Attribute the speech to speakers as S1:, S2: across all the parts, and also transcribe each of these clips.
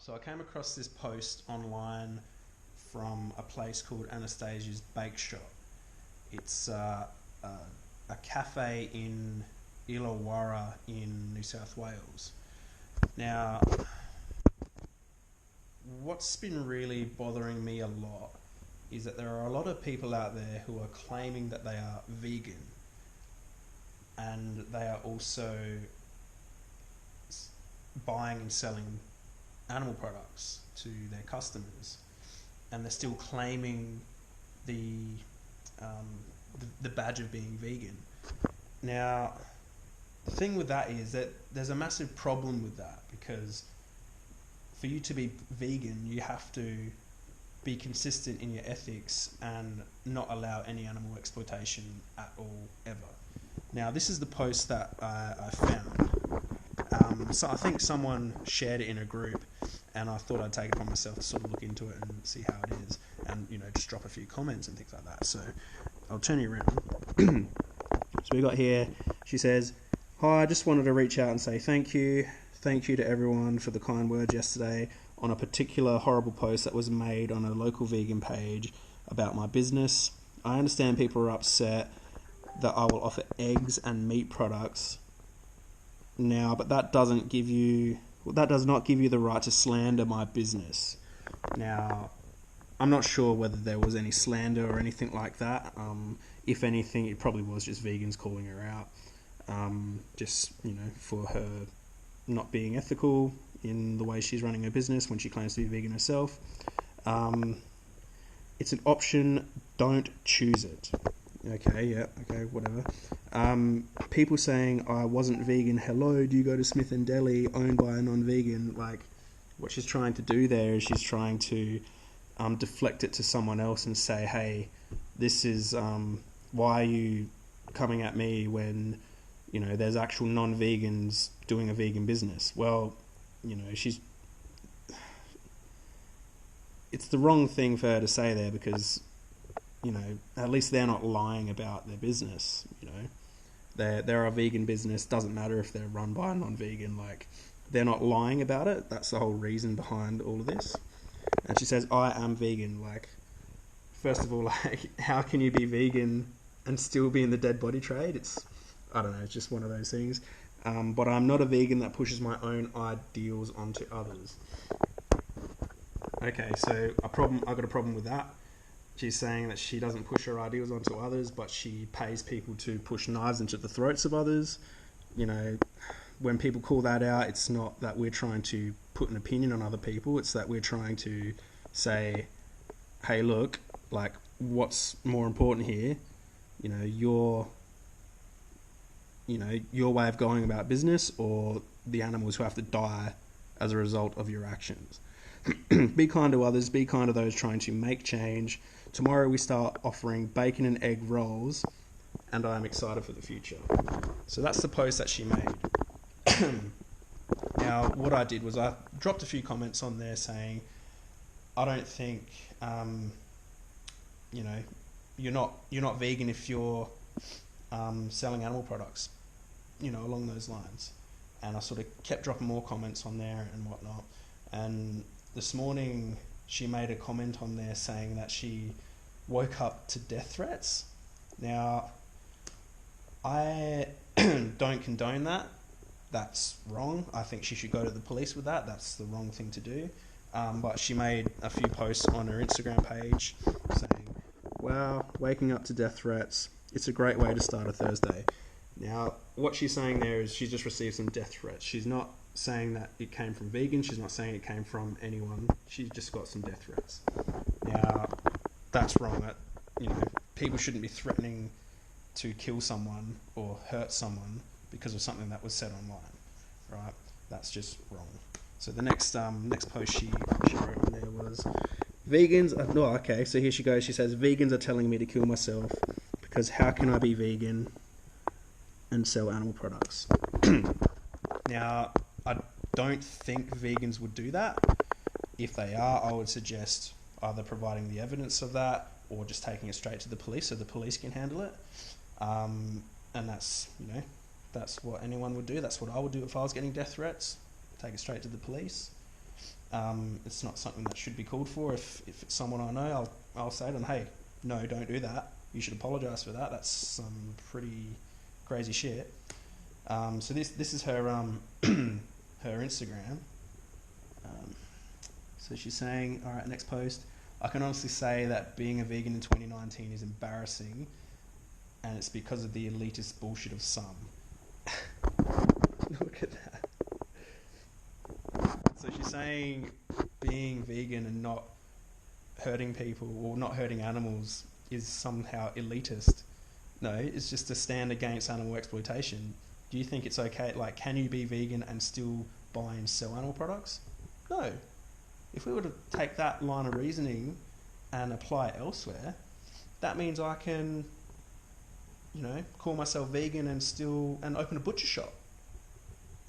S1: So I came across this post online from a place called Anastasia's Bake Shop. It's a cafe in Illawarra in New South Wales. Now, what's been really bothering me a lot is that there are a lot of people out there who are claiming that they are vegan, and they are also buying and selling animal products to their customers, and they're still claiming the badge of being vegan. Now, the thing with that is that there's a massive problem with that, because for you to be vegan, you have to be consistent in your ethics and not allow any animal exploitation at all, ever. Now, this is the post that I found. So I think someone shared it in a group, and I thought I'd take it upon myself to sort of look into it and see how it is, and just drop a few comments and things like that. So I'll turn you around. So we got here, she says, "Hi, I just wanted to reach out and say thank you. Thank you to everyone for the kind words yesterday on a particular horrible post that was made on a local vegan page about my business. I understand people are upset that I will offer eggs and meat products now, but that does not give you the right to slander my business." Now, I'm not sure whether there was any slander or anything like that. If anything, it probably was just vegans calling her out, for her not being ethical in the way she's running her business when she claims to be vegan herself. It's an option, don't choose it. Okay, whatever. People saying I wasn't vegan, hello, do you go to Smith & Deli, owned by a non-vegan? Like, what she's trying to do there is she's trying to deflect it to someone else and say, hey, this is, why are you coming at me when, there's actual non-vegans doing a vegan business? Well, it's the wrong thing for her to say there, because at least they're not lying about their business. They're a vegan business. Doesn't matter if they're run by a non-vegan. Like, they're not lying about it. That's the whole reason behind all of this. And she says, I am vegan. Like, first of all, like, how can you be vegan and still be in the dead body trade? It's just one of those things. But I'm not a vegan that pushes my own ideals onto others. Okay, so I got a problem with that. She's saying that she doesn't push her ideals onto others, but she pays people to push knives into the throats of others. When people call that out, it's not that we're trying to put an opinion on other people. It's that we're trying to say, hey, look, like, what's more important here? Your way of going about business, or the animals who have to die as a result of your actions. Be kind to others, be kind to those trying to make change. Tomorrow we start offering bacon and egg rolls, and I am excited for the future. So that's the post that she made. Now, what I did was I dropped a few comments on there saying, I don't think, you're not vegan if you're selling animal products, along those lines. And I sort of kept dropping more comments on there and whatnot. And this morning she made a comment on there saying that she woke up to death threats. Now, I don't condone that. That's wrong. I think she should go to the police with that. That's the wrong thing to do. But she made a few posts on her Instagram page saying, wow, waking up to death threats. It's a great way to start a Thursday. Now, what she's saying there is she's just received some death threats. She's not saying that it came from vegans. She's not saying it came from anyone. She's just got some death threats. Now, that's wrong. People shouldn't be threatening to kill someone or hurt someone because of something that was said online, right? That's just wrong. So the next post she wrote on there was, vegans are, no, okay, so here she goes. She says, vegans are telling me to kill myself because how can I be vegan and sell animal products? Now, I don't think vegans would do that. If they are, I would suggest either providing the evidence of that or just taking it straight to the police so the police can handle it. And that's what anyone would do. That's what I would do if I was getting death threats. Take it straight to the police. It's not something that should be called for. If it's someone I know, I'll say to them, hey, no, don't do that. You should apologise for that. That's some pretty crazy shit. So this is her her Instagram. So she's saying, all right, next post. I can honestly say that being a vegan in 2019 is embarrassing, and it's because of the elitist bullshit of some. Look at that. So she's saying being vegan and not hurting people or not hurting animals is somehow elitist. No, it's just to stand against animal exploitation. Do you think it's okay? Like, can you be vegan and still buy and sell animal products? No. If we were to take that line of reasoning and apply it elsewhere, that means I can, call myself vegan and open a butcher shop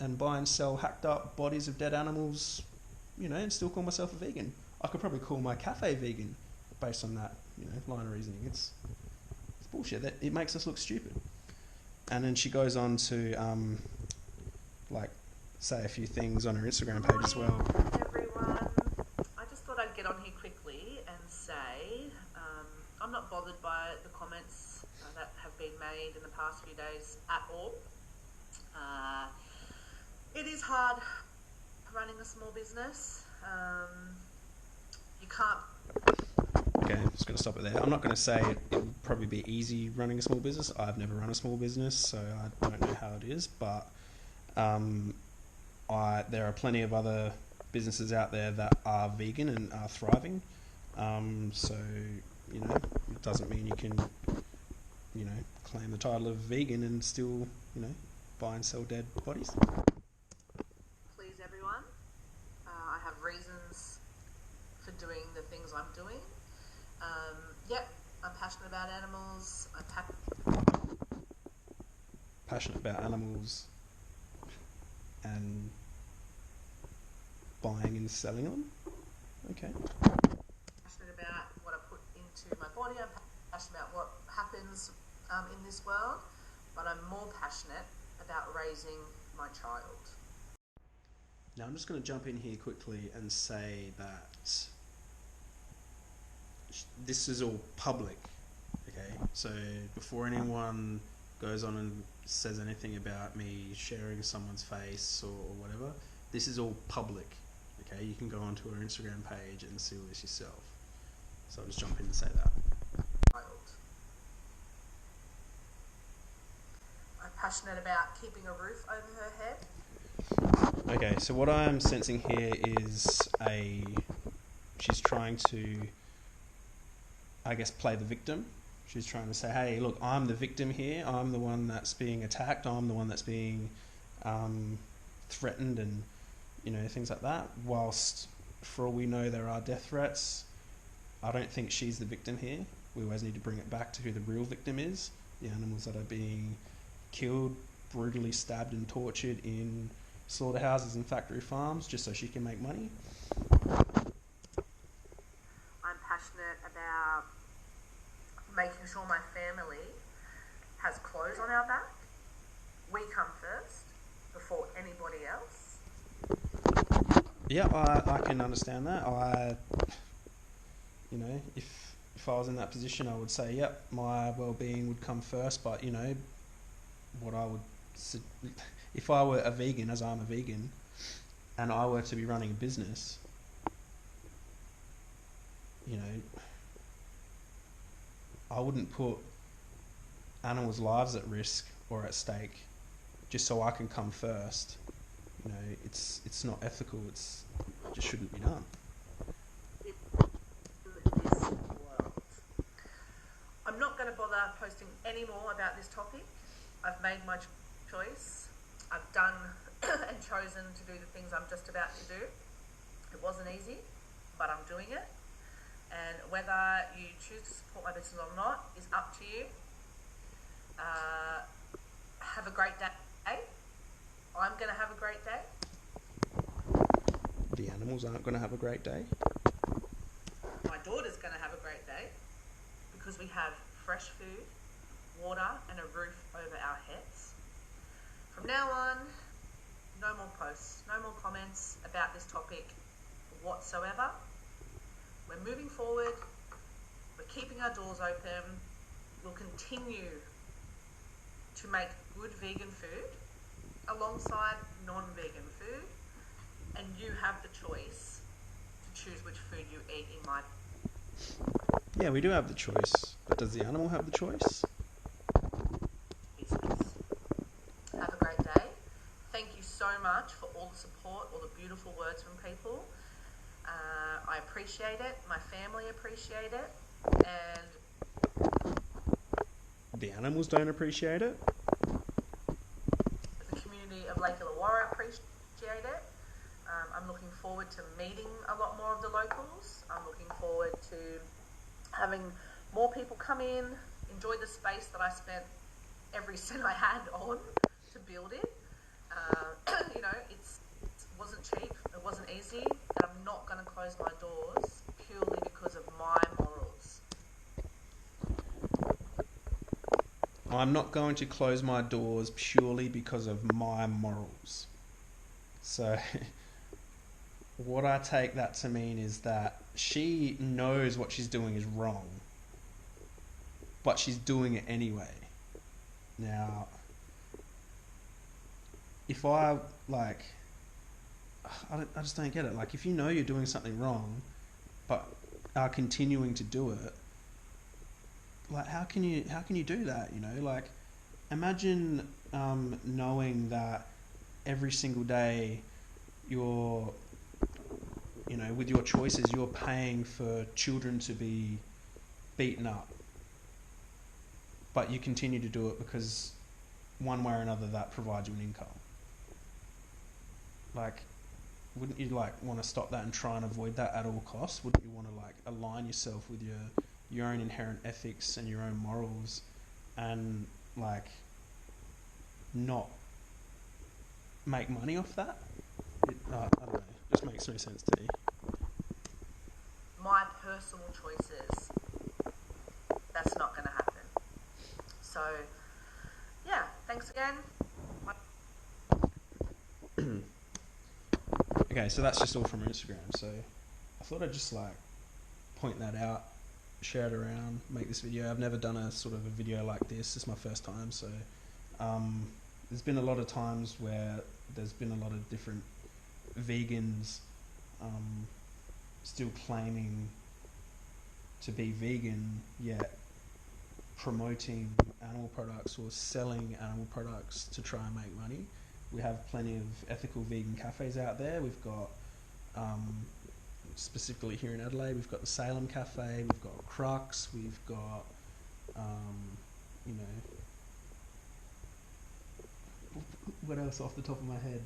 S1: and buy and sell hacked up bodies of dead animals, and still call myself a vegan. I could probably call my cafe vegan based on that, line of reasoning. It's bullshit. It makes us look stupid. And then she goes on to, say a few things on her Instagram page as well.
S2: Everyone, I just thought I'd get on here quickly and say I'm not bothered by the comments that have been made in the past few days at all. It is hard running a small business. You can't.
S1: Okay, I'm just going to stop it there. I'm not going to say it would probably be easy running a small business. I've never run a small business, so I don't know how it is. But there are plenty of other businesses out there that are vegan and are thriving. So, it doesn't mean you can, claim the title of vegan and still, buy and sell dead bodies.
S2: Please, everyone. I have reasons for doing the things I'm doing. Yep, I'm passionate about animals.
S1: Passionate about animals and buying and selling them? Okay.
S2: Passionate about what I put into my body. I'm passionate about what happens in this world, but I'm more passionate about raising my child.
S1: Now I'm just going to jump in here quickly and say that this is all public, okay? So before anyone goes on and says anything about me sharing someone's face or whatever, this is all public, okay? You can go onto her Instagram page and see all this yourself. So I'll just jump in and say that.
S2: I'm passionate about keeping a roof over her head.
S1: Okay, so what I'm sensing here is she's trying to, I guess, play the victim. She's trying to say, hey, look, I'm the victim here. I'm the one that's being attacked. I'm the one that's being threatened and, things like that. Whilst, for all we know, there are death threats, I don't think she's the victim here. We always need to bring it back to who the real victim is. The animals that are being killed, brutally stabbed and tortured in slaughterhouses and factory farms just so she can make money.
S2: I'm passionate about making sure my family has clothes on our back. We come first before anybody else.
S1: Yeah, I can understand that. If I was in that position, I would say, yep, my well-being would come first. But what I would, if I were a vegan, as I'm a vegan, and I were to be running a business, I wouldn't put animals' lives at risk or at stake just so I can come first. It's not ethical. It just shouldn't be done.
S2: I'm not going to bother posting any more about this topic. I've made my choice. I've done and chosen to do the things I'm just about to do. It wasn't easy, but I'm doing it. And whether you choose to support my business or not is up to you. Have a great day. I'm going to have a great day.
S1: The animals aren't going to have a great day.
S2: My daughter's going to have a great day because we have fresh food, water and a roof over our heads. From now on, no more posts, no more comments about this topic whatsoever. We're moving forward. We're keeping our doors open. We'll continue to make good vegan food alongside non-vegan food, and you have the choice to choose which food you eat in my
S1: Yeah, we do have the choice, but does the animal have the choice?
S2: business. Have a great day. Thank you so much for all the support, all the beautiful words from people. I appreciate it. My family appreciate it. And
S1: The animals don't appreciate it?
S2: the community of Lake Illawarra appreciate it. I'm looking forward to meeting a lot more of the locals. I'm looking forward to having more people come in, enjoy the space that I spent every cent I had on to build it. You know, it wasn't cheap, it wasn't easy, and I'm not going to close my doors purely because of my morals.
S1: I'm not going to close my doors purely because of my morals. So, what I take that to mean is that she knows what she's doing is wrong, but she's doing it anyway. Now, if I just don't get it. Like, if you know you're doing something wrong, but are continuing to do it, like, how can you do that? You know, like, imagine knowing that every single day you're, you know, with your choices, you're paying for children to be beaten up, but you continue to do it because one way or another that provides you an income. Like, wouldn't you want to stop that and try and avoid that at all costs? Wouldn't you want to align yourself with your own inherent ethics and your own morals, and not make money off that? I don't know. It just makes no sense to me.
S2: My personal choices, that's not going to happen. So, yeah, thanks again.
S1: Okay, so that's just all from Instagram. So I thought I'd just point that out, share it around, make this video. I've never done a sort of a video like this. It's my first time. So there's been a lot of times where there's been a lot of different vegans still claiming to be vegan, yet promoting animal products or selling animal products to try and make money. We have plenty of ethical vegan cafes out there. We've got, specifically here in Adelaide, we've got the Salem Cafe, we've got Crux, we've got, you know, what else off the top of my head?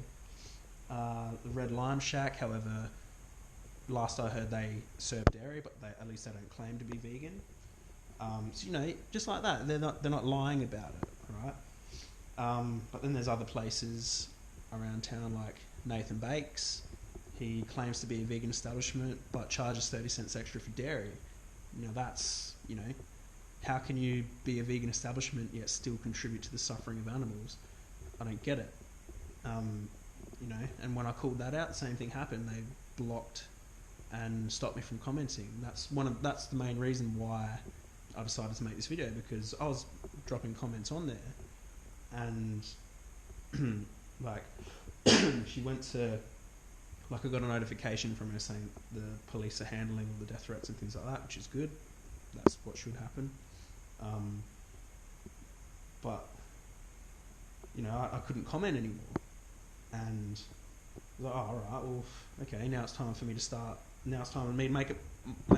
S1: The Red Lime Shack. However, last I heard they serve dairy, but at least they don't claim to be vegan. So, you know, just like that, they're not lying about it, right? But then there's other places around town like Nathan Bakes. He claims to be a vegan establishment but charges 30 cents extra for dairy. You know, that's, you know, how can you be a vegan establishment yet still contribute to the suffering of animals? I don't get it. You know, and when I called that out, the same thing happened. They blocked and stopped me from commenting. That's the main reason why I decided to make this video, because I was dropping comments on there, and she went to, I got a notification from her saying the police are handling all the death threats and things like that, which is good. That's what should happen. But you know, I couldn't comment anymore, and I was like, oh, all right, well, okay, now it's time for me to start. Now it's time for me to make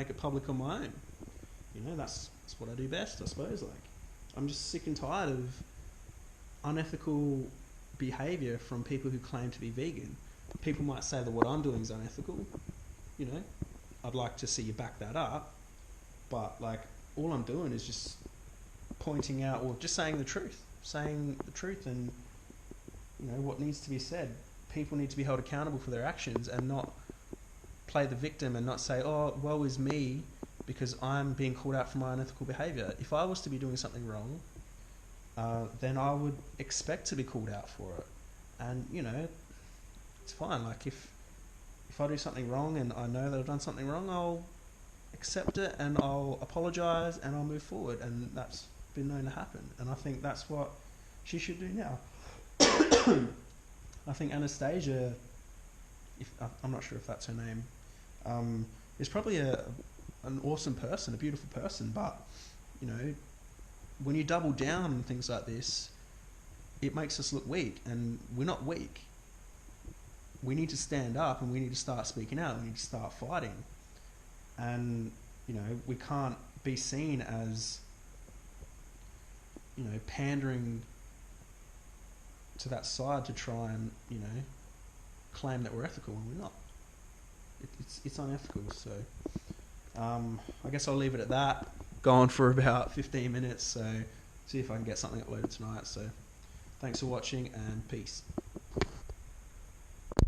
S1: it public on my own. You know, that's what I do best, I suppose. I'm just sick and tired of unethical behaviour from people who claim to be vegan. People might say that what I'm doing is unethical. You know, I'd like to see you back that up, but all I'm doing is just pointing out, or just saying the truth, and you know what needs to be said. People need to be held accountable for their actions and not play the victim and not say, oh, woe is me because I'm being called out for my unethical behaviour. If I was to be doing something wrong, then I would expect to be called out for it. And, you know, it's fine. If if I do something wrong and I know that I've done something wrong, I'll accept it and I'll apologise and I'll move forward. And that's been known to happen. And I think that's what she should do now. I think Anastasia, I'm not sure if that's her name, is probably an awesome person, a beautiful person. But, you know, when you double down on things like this, it makes us look weak. And we're not weak. We need to stand up and we need to start speaking out. We need to start fighting. And, you know, we can't be seen as, you know, pandering to that side to try and, you know, claim that we're ethical when we're not. It's unethical. So I guess I'll leave it at that. Gone for about 15 minutes, so see if I can get something uploaded tonight. So thanks for watching and peace.